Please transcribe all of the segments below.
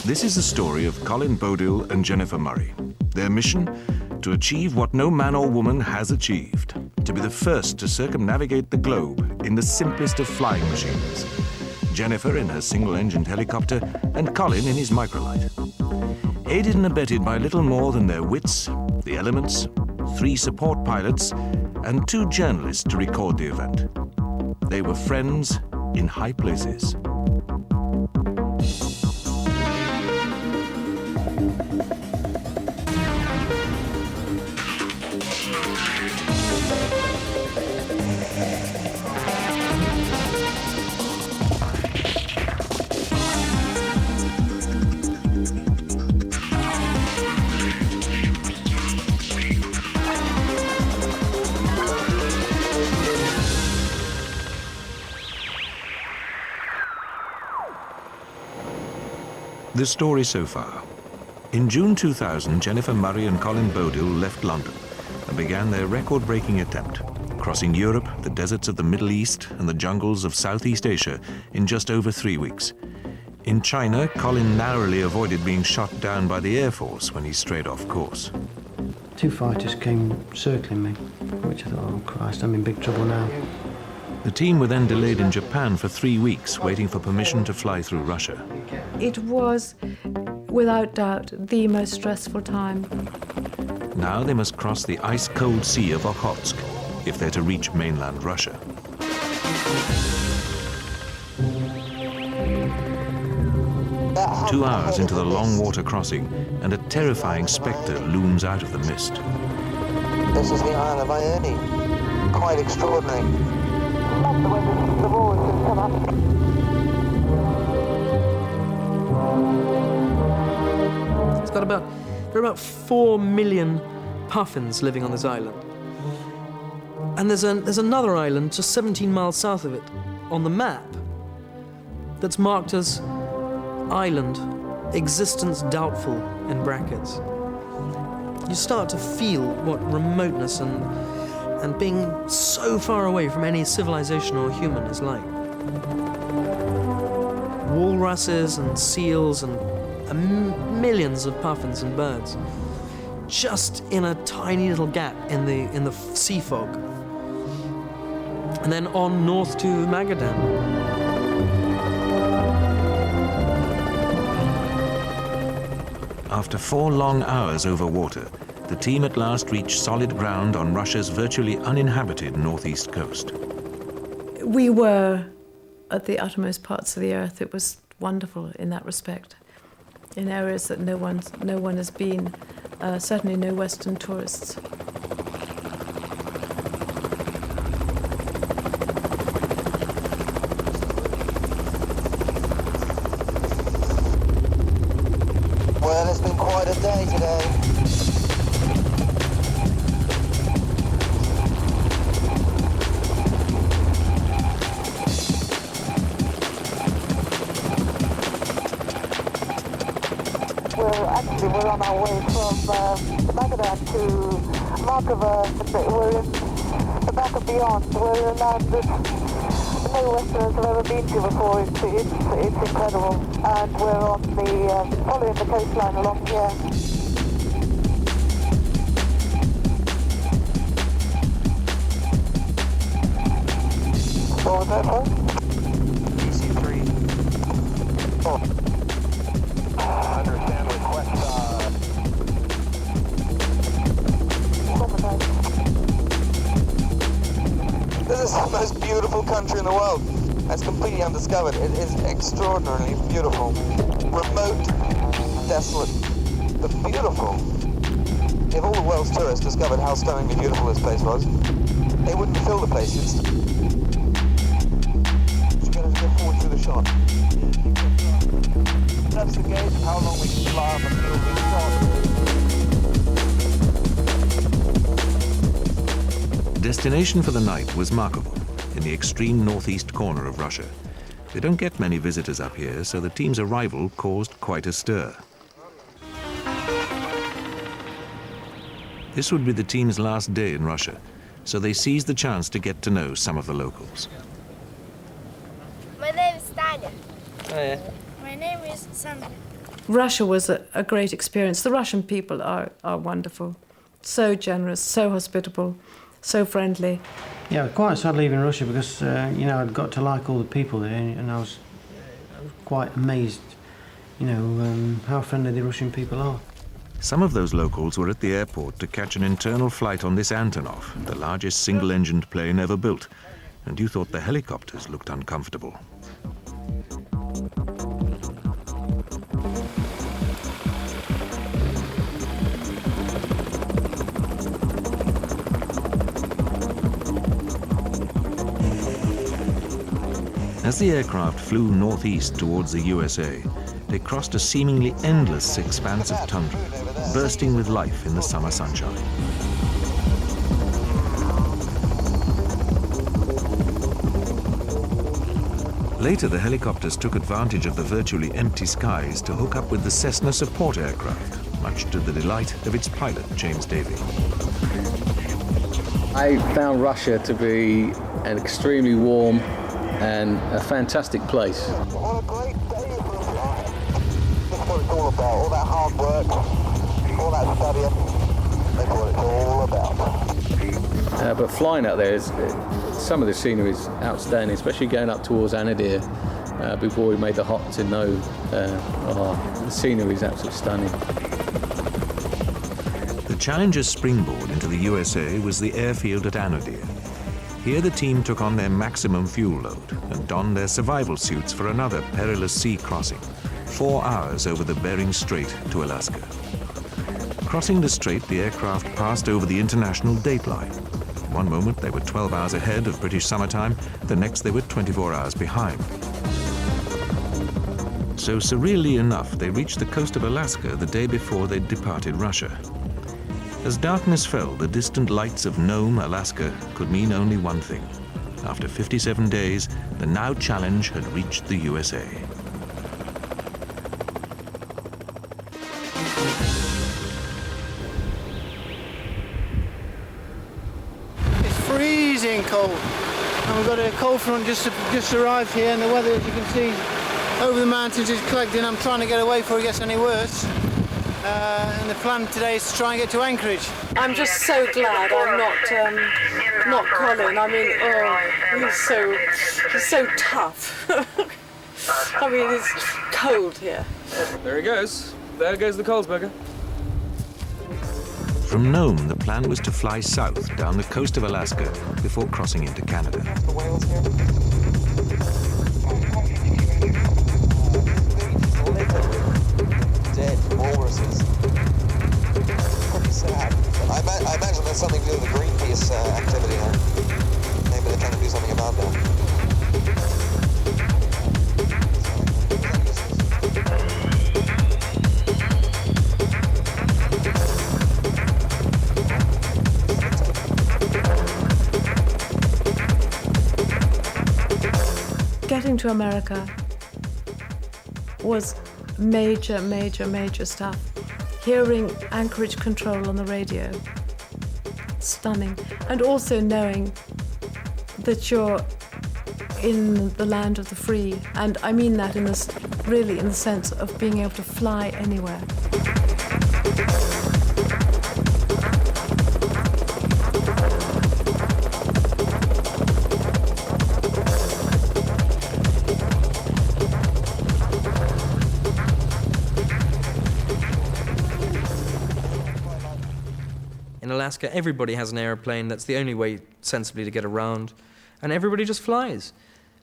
This is the story of Colin Bodill and Jennifer Murray. Their mission? To achieve what no man or woman has achieved. To be the first to circumnavigate the globe in the simplest of flying machines. Jennifer in her single-engined helicopter and Colin in his microlight. Aided and abetted by little more than their wits, the elements, 3 support pilots, and 2 journalists to record the event. They were friends in high places. The story so far. In June 2000, Jennifer Murray and Colin Bodill left London and began their record-breaking attempt, crossing Europe, the deserts of the Middle East and the jungles of Southeast Asia in just over 3 weeks. In China, Colin narrowly avoided being shot down by the Air Force when he strayed off course. 2 fighters came circling me, which I thought, oh Christ, I'm in big trouble now. The team were then delayed in Japan for 3 weeks, waiting for permission to fly through Russia. It was, without doubt, the most stressful time. Now they must cross the ice-cold sea of Okhotsk if they're to reach mainland Russia. Two hours into the long water crossing, and a terrifying spectre looms out of the mist. This is the Isle of Ione. Quite extraordinary. There are about 4 million puffins living on this island. And there's another island just 17 miles south of it on the map that's marked as island, existence doubtful in brackets. You start to feel what remoteness and being so far away from any civilization or human is like. Walruses and seals and millions of puffins and birds, just in a tiny little gap in the sea fog. And then on north to Magadan. After 4 long hours over water, the team at last reached solid ground on Russia's virtually uninhabited northeast coast. We were at the uttermost parts of the earth. It was wonderful in that respect, in areas that no one has been, certainly no Western tourists. Well, it's been quite a day today. We're on our way from Magadan to Markova. We're in the back of beyond. We're in a land that no Westerners have ever been to before. It's incredible. And we're on following the coastline along here. What was that for? DC-3. Oh. Understand request. This is the most beautiful country in the world. It's completely undiscovered. It is extraordinarily beautiful. Remote, desolate, but beautiful. If all the world's tourists discovered how stunningly beautiful this place was, they wouldn't fill the place instantly. Just get forward through the shot. That's the gauge of how long we can fly on the field of shot. Destination for the night was Markovo, in the extreme northeast corner of Russia. They don't get many visitors up here, so the team's arrival caused quite a stir. This would be the team's last day in Russia, so they seized the chance to get to know some of the locals. My name is Tanya. Oh, yeah. My name is Sandra. Russia was a great experience. The Russian people are wonderful, so generous, so hospitable, so friendly. Yeah, quite sad leaving Russia because, you know, I'd got to like all the people there, and I was quite amazed, you know, how friendly the Russian people are. Some of those locals were at the airport to catch an internal flight on this Antonov, the largest single-engined plane ever built, and you thought the helicopters looked uncomfortable. As the aircraft flew northeast towards the USA, they crossed a seemingly endless expanse of tundra, bursting with life in the summer sunshine. Later, the helicopters took advantage of the virtually empty skies to hook up with the Cessna support aircraft, much to the delight of its pilot, James Davey. I found Russia to be an extremely warm and a fantastic place. What a great day for a flight. That's what it's all about, all that hard work, all that studying. That's what it's all about. But flying out there, some of the scenery is outstanding, especially going up towards Anadyr before we made the hop to know the scenery is absolutely stunning. The Challenger's springboard into the USA was the airfield at Anadyr. Here the team took on their maximum fuel load and donned their survival suits for another perilous sea crossing, 4 hours over the Bering Strait to Alaska. Crossing the strait, the aircraft passed over the international date line. One moment they were 12 hours ahead of British summertime, the next they were 24 hours behind. So surreally enough, they reached the coast of Alaska the day before they'd departed Russia. As darkness fell, the distant lights of Nome, Alaska, could mean only one thing. After 57 days, the now Challenge had reached the USA. It's freezing cold, and we've got a cold front just arrived here, and the weather, as you can see, over the mountains is collecting. I'm trying to get away before it gets any worse. And the plan today is to try and get to Anchorage. I'm just so glad I'm not Colin. I mean, he's so tough. I mean, it's cold here. There he goes. There goes the Colesberger. From Nome, the plan was to fly south down the coast of Alaska before crossing into Canada. The whales here. Dead walruses. Pretty sad. I imagine there's something to do with the Greenpeace activity here. Maybe they're trying to do something about that. Getting to America was major stuff. Hearing Anchorage control on the radio, stunning. And also knowing that you're in the land of the free. And I mean that really in the sense of being able to fly anywhere. In Alaska, everybody has an airplane. That's the only way sensibly to get around. And everybody just flies.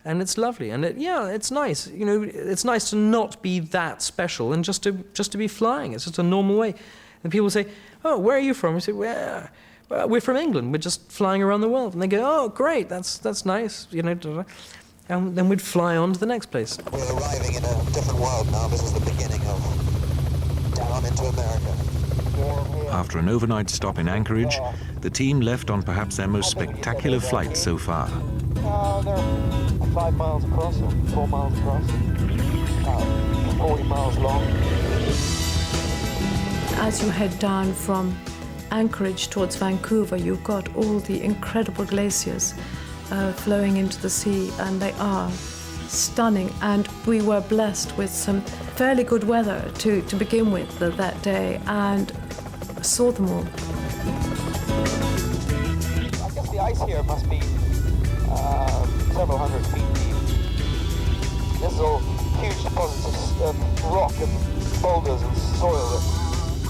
And it's lovely. And it's nice. You know, it's nice to not be that special and just to be flying. It's just a normal way. And people say, "Oh, where are you from?" We say, "Well, we're from England. We're just flying around the world." And they go, "Oh, great. That's nice." You know, and then we'd fly on to the next place. We're arriving in a different world now. This is the beginning of down into America. After an overnight stop in Anchorage, the team left on perhaps their most spectacular flight so far. They're 5 miles across or 4 miles across, 40 miles long. As you head down from Anchorage towards Vancouver, you've got all the incredible glaciers flowing into the sea, and they are stunning, and we were blessed with some fairly good weather to begin with that day, and saw them all. I guess the ice here must be several hundred feet deep. This is all huge deposits of rock and boulders and soil that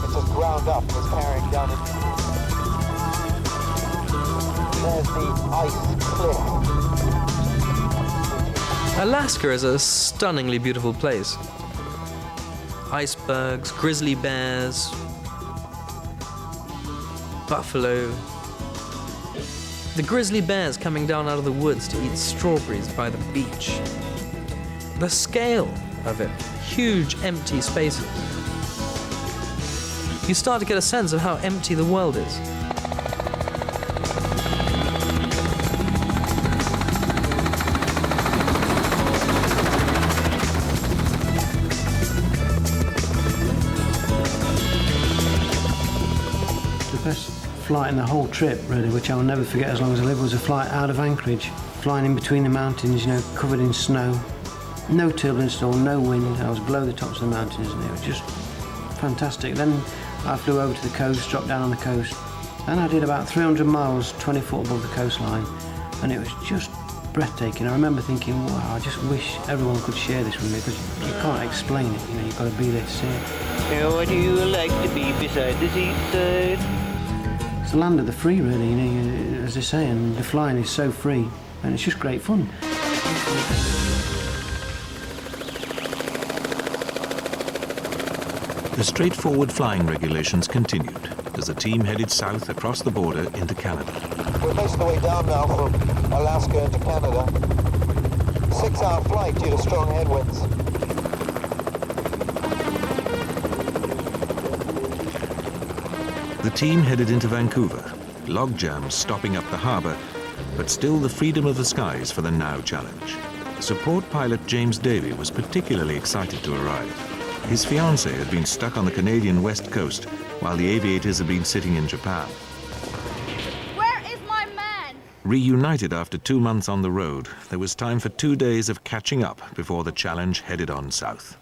it's just ground up and is carrying down into. There's the ice cliff. Alaska is a stunningly beautiful place. Icebergs, grizzly bears, buffalo. The grizzly bears coming down out of the woods to eat strawberries by the beach. The scale of it, huge empty spaces. You start to get a sense of how empty the world is. Flight in the whole trip, really, which I'll never forget as long as I live, was a flight out of Anchorage, flying in between the mountains, you know, covered in snow, no turbulence at all, no wind. I was below the tops of the mountains, and it was just fantastic. Then I flew over to the coast, dropped down on the coast, and I did about 300 miles, 20 foot above the coastline, and it was just breathtaking. I remember thinking, wow, I just wish everyone could share this with me, because you can't explain it, you know, you've got to be there to see it. How would you like to be beside the seaside? It's the land of the free, really, you know, as they say, and the flying is so free, and it's just great fun. The straightforward flying regulations continued as the team headed south across the border into Canada. We're most of the way down now from Alaska into Canada. 6-hour flight due to strong headwinds. The team headed into Vancouver, log jams stopping up the harbour, but still the freedom of the skies for the now challenge. Support pilot James Davey was particularly excited to arrive. His fiancée had been stuck on the Canadian west coast while the aviators had been sitting in Japan. Where is my man? Reunited after 2 months on the road, there was time for 2 days of catching up before the challenge headed on south.